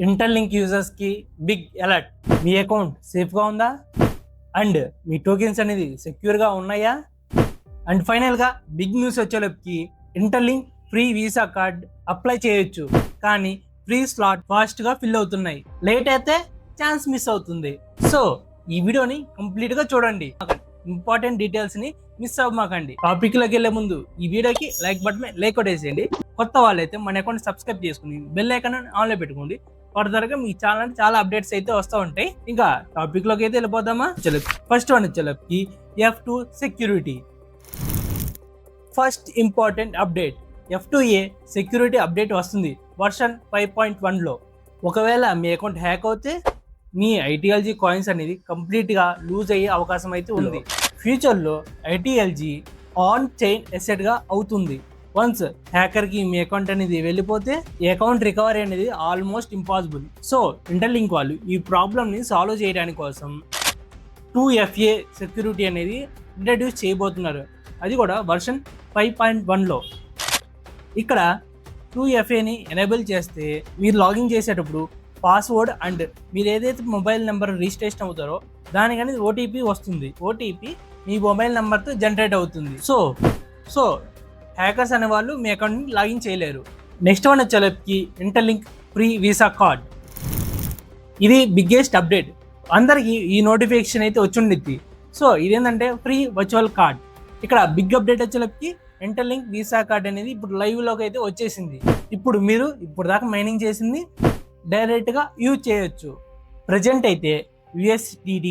Interlink యూజర్స్కి big alert. మీ account సేఫ్గా ఉందా? అండ్ మీ టోకెన్స్ అనేది సెక్యూర్గా ఉన్నాయా? అండ్ ఫైనల్గా బిగ్ న్యూస్ వచ్చేలోపుకి Interlink free visa card apply చేయొచ్చు, కానీ ఫ్రీ స్లాట్ ఫాస్ట్గా ఫిల్ అవుతున్నాయి. లేట్ అయితే ఛాన్స్ మిస్ అవుతుంది. సో ఈ వీడియోని కంప్లీట్గా చూడండి. ఇంపార్టెంట్ డీటెయిల్స్ని మిస్ అవ్వమాకండి. టాపిక్లోకి వెళ్ళే ముందు ఈ వీడియోకి లైక్ బటన్ లైక్ కొట్టేసేయండి. కొత్త వాళ్ళైతే మన అకౌంట్ సబ్స్క్రైబ్ చేసుకుని బెల్ ఐకాన్ ఆన్లో పెట్టుకోండి. ఫర్దర్గా మీ ఛానల్ చాలా అప్డేట్స్ అయితే వస్తూ ఉంటాయి. ఇంకా టాపిక్లోకి అయితే వెళ్ళిపోదామా? చలో, ఫస్ట్ వన్ వచ్చేలోకి F2 security. First important update, F2A security update వస్తుంది వర్షన్ 5.1లో. ఒకవేళ మీ అకౌంట్ హ్యాక్ అవుతే మీ ఐటీఎల్జీ కాయిన్స్ అనేది కంప్లీట్గా లూజ్ అయ్యే అవకాశం అయితే ఉంది. ఫ్యూచర్లో ఐటీఎల్జీ ఆన్ చైన్ ఎసెట్గా అవుతుంది. వన్స్ హ్యాకర్కి మీ అకౌంట్ అనేది వెళ్ళిపోతే ఈ అకౌంట్ రికవరీ అనేది ఆల్మోస్ట్ ఇంపాసిబుల్. సో ఇంటర్లింక్ వాళ్ళు ఈ ప్రాబ్లమ్ని సాల్వ్ చేయడానికి కోసం 2FA సెక్యూరిటీ అనేది ఇంట్రడ్యూస్ చేయబోతున్నారు. అది కూడా వర్షన్ 5.1లో. ఇక్కడ 2FAని ఎనేబుల్ చేస్తే మీరు లాగిన్ చేసేటప్పుడు పాస్వర్డ్ అండ్ మీరు ఏదైతే మొబైల్ నెంబర్ రిజిస్ట్రేషన్ అవుతారో దానికి అనేది ఓటీపీ వస్తుంది. ఓటీపీ మీ మొబైల్ నెంబర్తో జనరేట్ అవుతుంది. సో హ్యాకర్స్ అనే వాళ్ళు మీ అకౌంట్ని లాగిన్ చేయలేరు. నెక్స్ట్ వన్ వచ్చేలోకి ఇంటర్లింక్ ఫ్రీ వీసా కార్డ్. ఇది బిగ్గెస్ట్ అప్డేట్. అందరికీ ఈ నోటిఫికేషన్ అయితే వచ్చిండిద్ది. సో ఇదేంటంటే ఫ్రీ వర్చువల్ కార్డ్. ఇక్కడ బిగ్ అప్డేట్ వచ్చేలోకి ఇంటర్లింక్ వీసా కార్డ్ అనేది ఇప్పుడు లైవ్లోకి అయితే వచ్చేసింది. ఇప్పుడు మీరు ఇప్పుడు దాకా మైనింగ్ చేసింది డైరెక్ట్గా యూజ్ చేయొచ్చు. ప్రజెంట్ అయితే USDT,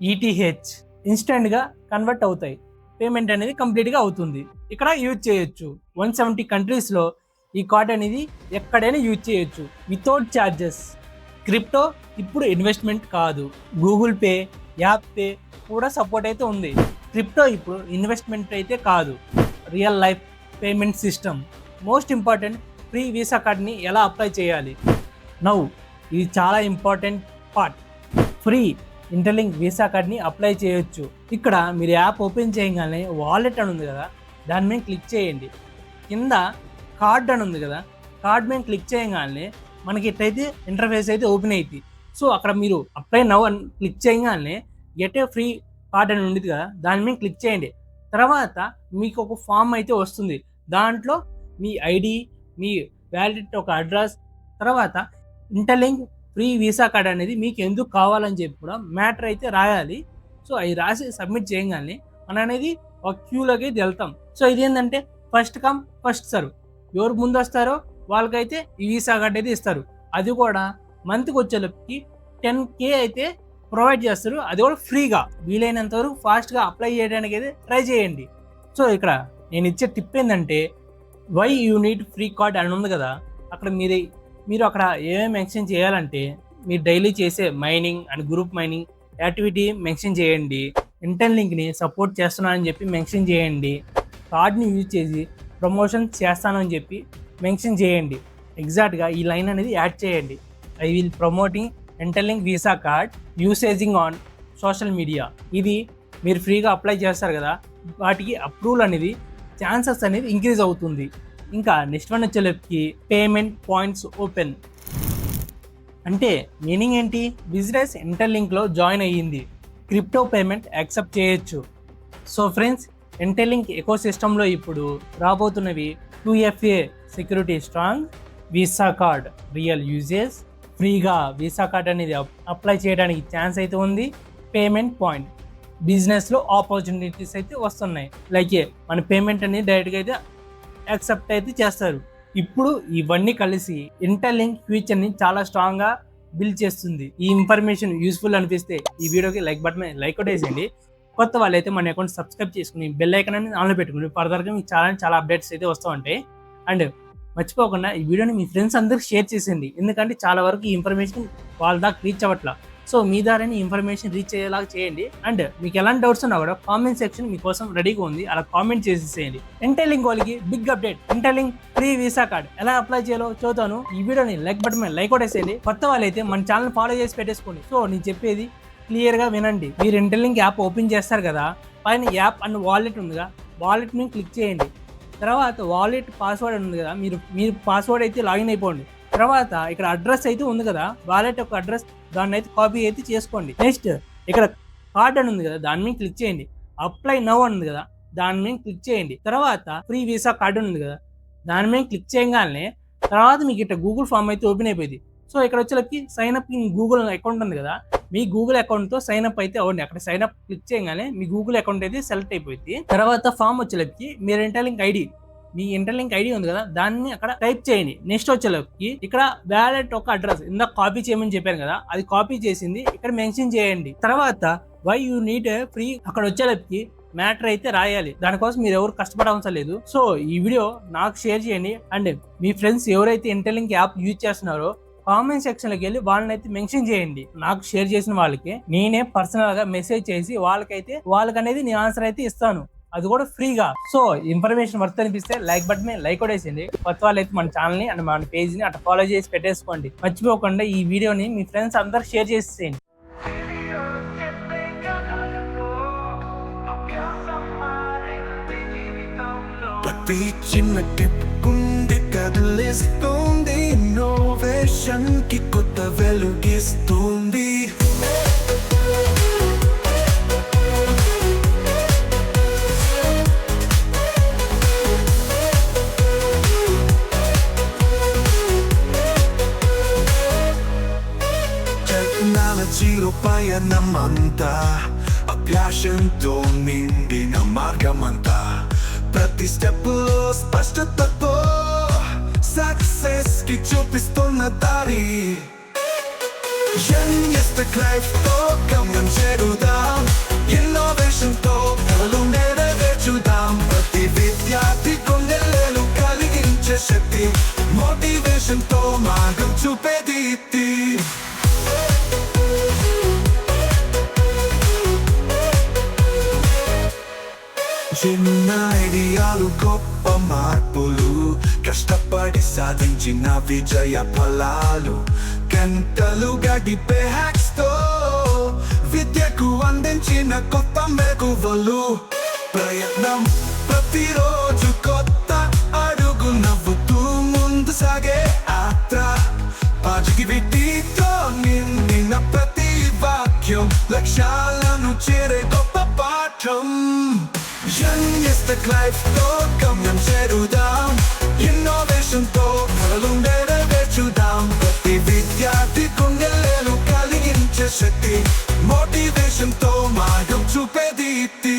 ETH ఇన్స్టెంట్గా కన్వర్ట్ అవుతాయి. పేమెంట్ అనేది కంప్లీట్గా అవుతుంది. ఇక్కడ యూజ్ చేయొచ్చు. 170 కంట్రీస్లో ఈ కార్డ్ అనేది ఎక్కడైనా యూజ్ చేయొచ్చు వితౌట్ ఛార్జెస్. క్రిప్టో ఇప్పుడు ఇన్వెస్ట్మెంట్ కాదు. గూగుల్ పే, యాప్ పే కూడా సపోర్ట్ అయితే ఉంది. క్రిప్టో ఇప్పుడు ఇన్వెస్ట్మెంట్ అయితే కాదు, real life payment system. Most important, free visa కార్డ్ని ఎలా అప్లై చేయాలి? నౌ ఇది చాలా important part. Free interlink visa కార్డ్ని అప్లై చేయొచ్చు. ఇక్కడ మీరు యాప్ ఓపెన్ చేయగానే వాలెట్ అని ఉంది కదా, దాని మీద క్లిక్ చేయండి. కింద కార్డ్ అని ఉంది కదా, కార్డ్ మీద క్లిక్ చేయగానే మనకి ఇట్లయితే ఇంటర్ఫేస్ అయితే ఓపెన్ అవుతుంది. సో అక్కడ మీరు అప్లై నవ్ అని క్లిక్ చేయగానే గెట్ ఏ ఫ్రీ కార్డ్ అని ఉండేది కదా, దాని మీద క్లిక్ చేయండి. తర్వాత మీకు ఒక ఫామ్ అయితే వస్తుంది. దాంట్లో మీ ఐడి, మీ వ్యాలిడ్ ఒక అడ్రస్, తర్వాత ఇంటర్లింక్ ఫ్రీ వీసా కార్డ్ అనేది మీకు ఎందుకు కావాలని చెప్పి కూడా మ్యాటర్ అయితే రాయాలి. సో అవి రాసి సబ్మిట్ చేయగానే మనం అనేది ఒక క్యూలోకి అయితే వెళ్తాం. సో ఇది ఏంటంటే ఫస్ట్ కమ్ ఫస్ట్ సర్వ్. ఎవరు ముందు వస్తారో వాళ్ళకైతే ఈ వీసా కార్డ్ అయితే ఇస్తారు. అది కూడా మంత్కి వచ్చేలోకి 10K అయితే ప్రొవైడ్ చేస్తారు. అది కూడా ఫ్రీగా. వీలైనంత వరకు ఫాస్ట్గా అప్లై చేయడానికి అయితే ట్రై చేయండి. సో ఇక్కడ నేను ఇచ్చే టిప్ ఏంటంటే, why you need free card అని ఉంది కదా, అక్కడ మీరు అక్కడ ఏమేమి మెన్షన్ చేయాలంటే మీరు డైలీ చేసే mining and group mining activity mention చేయండి. ఇంటర్లింక్ని సపోర్ట్ చేస్తున్నానని చెప్పి మెన్షన్ చేయండి. కార్డ్ని యూజ్ చేసి ప్రమోషన్ చేస్తానని చెప్పి మెన్షన్ చేయండి. ఎగ్జాక్ట్గా ఈ లైన్ అనేది యాడ్ చేయండి. I will promoting Interlink visa card usaging on social media. ఇది మీరు ఫ్రీగా అప్లై చేస్తారు కదా, వాటికి అప్రూవల్ అనేది ఛాన్సెస్ అనేది ఇంక్రీజ్ అవుతుంది. ఇంకా నెక్స్ట్ వన్ వచ్చేలోకి పేమెంట్ పాయింట్స్ ఓపెన్. అంటే మీనింగ్ ఏంటి? బిజినెస్ ఇంటర్లింక్లో జాయిన్ అయ్యింది, క్రిప్టో పేమెంట్ యాక్సెప్ట్ చేయొచ్చు. సో ఫ్రెండ్స్, ఇంటర్లింక్ ఎకో సిస్టంలో ఇప్పుడు రాబోతున్నవి 2FA security strong, visa card real uses, ఫ్రీగా వీసా కార్డ్ అనేది అప్లై చేయడానికి ఛాన్స్ అయితే ఉంది, పేమెంట్ పాయింట్, బిజినెస్లో ఆపర్చునిటీస్ అయితే వస్తున్నాయి. లైక్ మన పేమెంట్ అనేది డైరెక్ట్గా అయితే యాక్సెప్ట్ అయితే చేస్తారు. ఇప్పుడు ఇవన్నీ కలిసి ఇంటర్లింక్ ఫ్యూచర్ని చాలా స్ట్రాంగ్గా బిల్డ్ చేస్తుంది. ఈ ఇన్ఫర్మేషన్ యూస్ఫుల్ అనిపిస్తే ఈ వీడియోకి లైక్ బటన్ లైక్ కొట్టేసేయండి. కొత్త వాళ్ళైతే మన అకౌంట్ సబ్స్క్రైబ్ చేసుకుని బెల్ ఐకాన్ అని ఆన్లో పెట్టుకుని ఫర్దర్గా మీకు చాలా అప్డేట్స్ అయితే వస్తూ ఉంటాయి. అండ్ మర్చిపోకుండా ఈ వీడియోని మీ ఫ్రెండ్స్ అందరికి షేర్ చేసేయండి. ఎందుకంటే చాలా వరకు ఈ ఇన్ఫర్మేషన్ వాళ్ళ దాకా రీచ్ అవ్వట్లా. సో మీ ద్వారానే ఇన్ఫర్మేషన్ రీచ్ అయ్యేలాగా చేయండి. అండ్ మీకు ఎలాంటి డౌట్స్ ఉన్నా కూడా కామెంట్ సెక్షన్ మీకోసం రెడీగా ఉంది, అలా కామెంట్ చేసేసేయండి. ఇంటర్లింక్ వాళ్ళకి big update, Interlink free visa card ఎలా అప్లై చేయాలో చూద్దాను. ఈ వీడియోని లైక్ బటన్ మీద లైక్ కొట్టేసేయండి. కొత్త వాళ్ళైతే మన ఛానల్ ఫాలో చేసి పెట్టేసుకోండి. సో నేను చెప్పేది క్లియర్గా వినండి. మీరు ఇంటర్లింక్ యాప్ ఓపెన్ చేస్తారు కదా, పైన యాప్ అండ్ వాలెట్ ఉందిగా, వాలెట్ని క్లిక్ చేయండి. తర్వాత వాలెట్ పాస్వర్డ్ ఉంది కదా, మీరు పాస్వర్డ్ అయితే లాగిన్ అయిపోండి. తర్వాత ఇక్కడ అడ్రస్ అయితే ఉంది కదా, వాలెట్ యొక్క అడ్రస్, దాన్ని అయితే కాపీ అయితే చేసుకోండి. నెక్స్ట్ ఇక్కడ కార్డ్ అని ఉంది కదా, దాని మీద క్లిక్ చేయండి. అప్లై నౌ అని ఉంది కదా, దాని మీద క్లిక్ చేయండి. తర్వాత ఫ్రీ వీసా కార్డు ఉంది కదా, దాని మీద క్లిక్ చేయగానే తర్వాత మీకు ఇట్లా గూగుల్ ఫామ్ అయితే ఓపెన్ అయిపోయింది. సో ఇక్కడ వచ్చేసరికి sign up in Google account ఉంది కదా, మీ గూగుల్ అకౌంట్తో సైన్ అప్ అయితే అవ్వండి. అక్కడ సైన్ అప్ క్లిక్ చేయగానే మీ గూగుల్ అకౌంట్ అయితే సెలెక్ట్ అయిపోయింది. తర్వాత ఫామ్ వచ్చేసరికి మీరు ఇంటర్లింక్ ఐడి, మీ ఇంటర్లింక్ ఐడి ఉంది కదా, దాన్ని అక్కడ టైప్ చేయండి. నెక్స్ట్ వచ్చేసరికి ఇక్కడ వ్యాలెట్ ఒక అడ్రస్ ఇందాక కాపీ చేయమని చెప్పాను కదా, అది కాపీ చేసింది ఇక్కడ మెన్షన్ చేయండి. తర్వాత వై యూ నీడ్ ఫ్రీ అక్కడ వచ్చేసరికి మ్యాటర్ అయితే రాయాలి. దానికోసం మీరు ఎవరు కష్టపడవసరం లేదు. సో ఈ వీడియో నాకు షేర్ చేయండి. అండ్ మీ ఫ్రెండ్స్ ఎవరైతే ఇంటర్లింక్ యాప్ యూజ్ చేస్తున్నారో కామెంట్ సెక్షన్ లోకి వెళ్ళి వాళ్ళని అయితే మెన్షన్ చేయండి. నాకు షేర్ చేసిన వాళ్ళకి నేనే పర్సనల్ గా మెసేజ్ చేసి వాళ్ళకనేది నేను ఆన్సర్ అయితే ఇస్తాను, అది కూడా ఫ్రీగా. సో ఇన్ఫర్మేషన్ వర్త్ అనిపిస్తే లైక్ బటన్ మీద లైక్ కొట్టేసింది. కొత్త వాళ్ళు అయితే మన ఛానల్ ని అండ్ మన పేజ్ ని అట్లా ఫాలో చేసి పెట్టేసుకోండి. మర్చిపోకుండా ఈ వీడియోని మీ ఫ్రెండ్స్ అందరు షేర్ చేసేయండి. ప్రతి చిన్న టిప్ గుండె కదిలిస్తుంది, ఇన్నోవేషన్ కి కొత్త వెలుగిస్తుంది. టెక్నాలజీలో పయనమంతా అభ్యాసంతో నిండిన మార్గమంతా, ప్రతి స్టెప్ లో స్పష్టతతో సక్సెస్ కి చూపిస్తున్న దారి. లైఫ్ తో గమ్యం చేరుదాం, ఇన్నోవేషన్ తో కలలు నెరవేర్చుదాం. ప్రతి విద్యార్థి గుండెలు కలిగించే శక్తి, మోటివేషన్ తో మార్గం చూపే దీప్తి. చిన్న ఐడియాలు గొప్ప మార్పులు, కష్టపడి సాధించిన విజయ ఫలాలు, గంటలు గడిపే హ్యాక్స్ తో విద్యకు అందించిన కొత్త మెగువలు. ప్రయత్నం ప్రతిరోజు కొత్త అడుగు, నవ్వుతూ ముందు సాగే యాత్ర. పాజిటివిటీతో నిండిన ప్రతి వాక్యం, లక్ష్యాలను చేరే గొప్ప పాఠం. లైఫ్ తో గమ్యం చేరుదాం, ఇన్నోవేషన్ తో కలలు నెరవేర్చుదాం. ప్రతి విద్యార్థి గుండెలు కలిగించే శక్తి, మోటివేషన్ తో మార్గం చూపే దీప్తి.